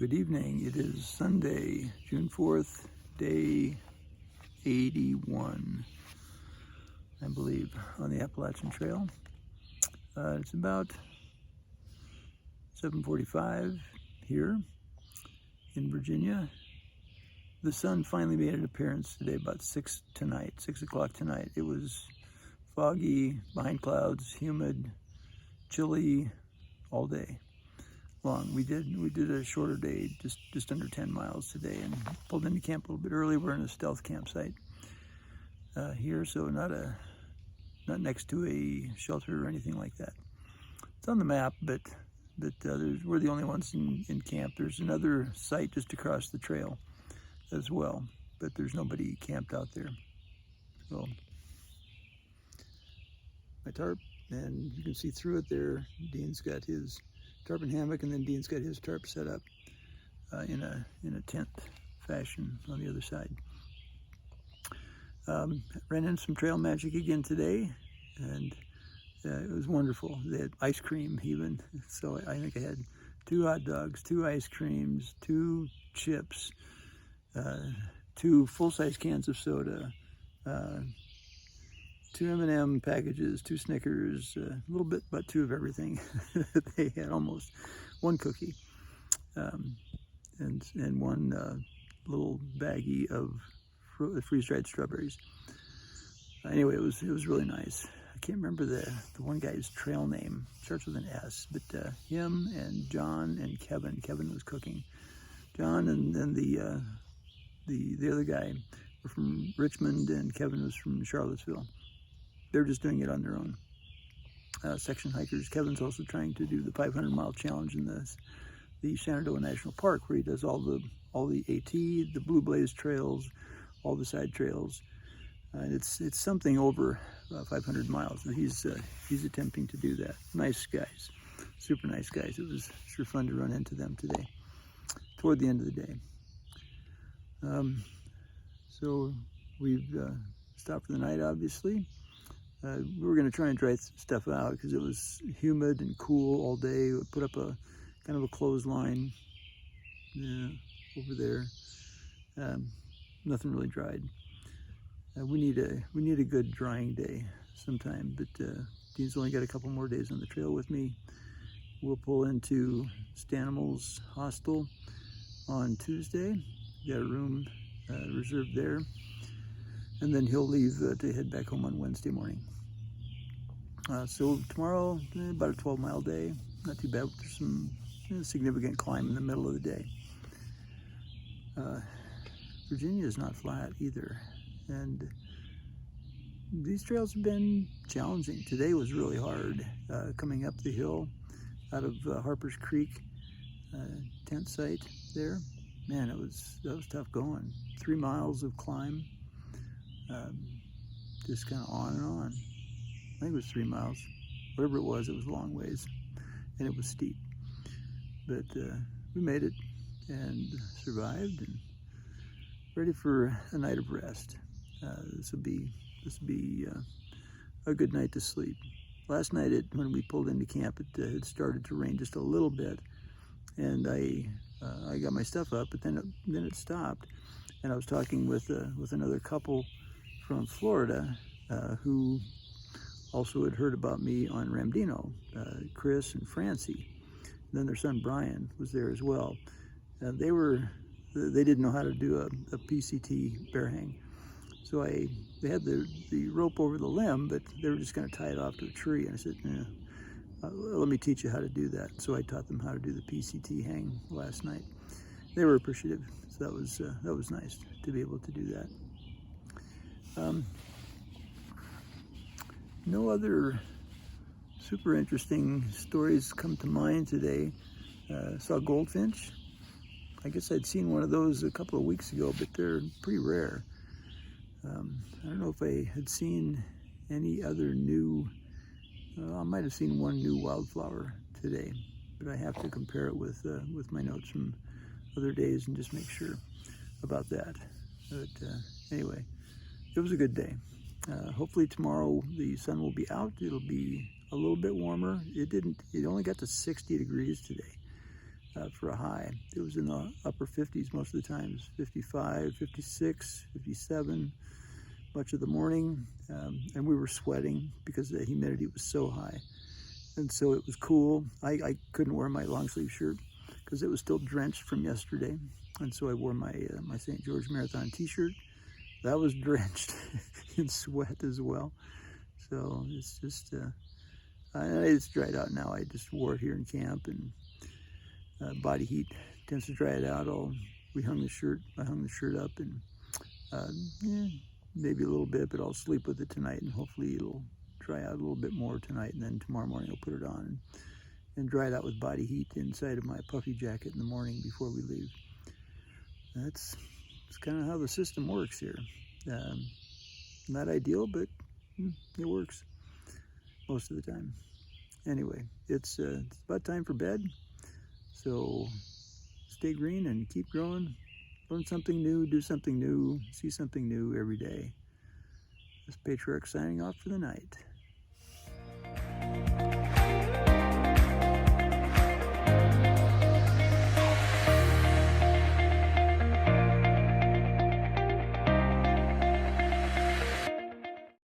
Good evening. It is Sunday, June 4th, day 81, I believe, on the Appalachian Trail. It's about 7:45 here in Virginia. The sun finally made an appearance today about 6 o'clock tonight. It was foggy, behind clouds, humid, chilly all day long. We did a shorter day, just under 10 miles today, and pulled into camp a little bit early. We're in a stealth campsite here, so not next to a shelter or anything like that. It's on the map, but we're the only ones in camp. There's another site just across the trail as well, but there's nobody camped out there. So my tarp, and you can see through it there, Dean's got his tarp and hammock, and then Dean's got his tarp set up in a tent fashion on the other side. Ran into some trail magic again today, and it was wonderful. They had ice cream even, so I think I had 2 hot dogs, 2 ice creams, 2 chips, 2 full-size cans of soda, 2 M&M packages, 2 Snickers, a little bit, but 2 of everything. They had almost 1 cookie, and 1 little baggie of freeze-dried strawberries. Anyway, it was really nice. I can't remember the one guy's trail name. It starts with an S, but him and John and Kevin. Kevin was cooking. John and then the other guy were from Richmond, and Kevin was from Charlottesville. They're just doing it on their own. Section hikers. Kevin's also trying to do the 500-mile challenge in the Shenandoah National Park, where he does all the AT, the Blue Blaze trails, all the side trails. It's something over 500 miles. He's attempting to do that. Nice guys, super nice guys. It was sure fun to run into them today, toward the end of the day. So we've stopped for the night, obviously. We were going to try and dry stuff out because it was humid and cool all day. We put up a kind of a clothesline over there. Nothing really dried. We need a good drying day sometime, but Dean's only got a couple more days on the trail with me. We'll pull into Stanimals Hostel on Tuesday. Got a room reserved there, and then he'll leave to head back home on Wednesday morning. So tomorrow, about a 12-mile day. Not too bad. There's some significant climb in the middle of the day. Virginia is not flat either, and these trails have been challenging. Today was really hard, coming up the hill out of Harper's Creek Tentsite there. Man, that was tough going. 3 miles of climb, just kind of on and on. I think it was 3 miles. Whatever it was a long ways, and it was steep. But we made it and survived, and ready for a night of rest. This will be a good night to sleep. Last night, when we pulled into camp, it had started to rain just a little bit, and I got my stuff up, but then it stopped, and I was talking with another couple from Florida who also had heard about me on Ramdino, Chris and Francie. And then their son Brian was there as well. They didn't know how to do a PCT bear hang, so they had the rope over the limb, but they were just going to tie it off to a tree. And I said, let me teach you how to do that. So I taught them how to do the PCT hang last night. They were appreciative, so that was nice to be able to do that. No other super interesting stories come to mind today. Saw goldfinch. I guess I'd seen one of those a couple of weeks ago, but they're pretty rare. I don't know if I had seen any other new, I might have seen one new wildflower today, but I have to compare it with my notes from other days and just make sure about that. But anyway, it was a good day. Hopefully tomorrow the sun will be out. It'll be a little bit warmer. It only got to 60 degrees today. for a high. It was in the upper 50s most of the times, 55, 56, 57, much of the morning. And we were sweating because the humidity was so high. And so it was cool. I couldn't wear my long sleeve shirt because it was still drenched from yesterday. And so I wore my my St. George Marathon t-shirt. That was drenched in sweat as well. So it's just, it's dried out now. I just wore it here in camp, and body heat tends to dry it out. I hung the shirt up, and yeah, maybe a little bit, but I'll sleep with it tonight, and hopefully it'll dry out a little bit more tonight, and then tomorrow morning I'll put it on and dry it out with body heat inside of my puffy jacket in the morning before we leave. That's kind of how the system works here. Not ideal, but it works most of the time. Anyway, it's about time for bed, so stay green and keep growing. Learn something new, do something new, see something new every day. This is Patriarch signing off for the night.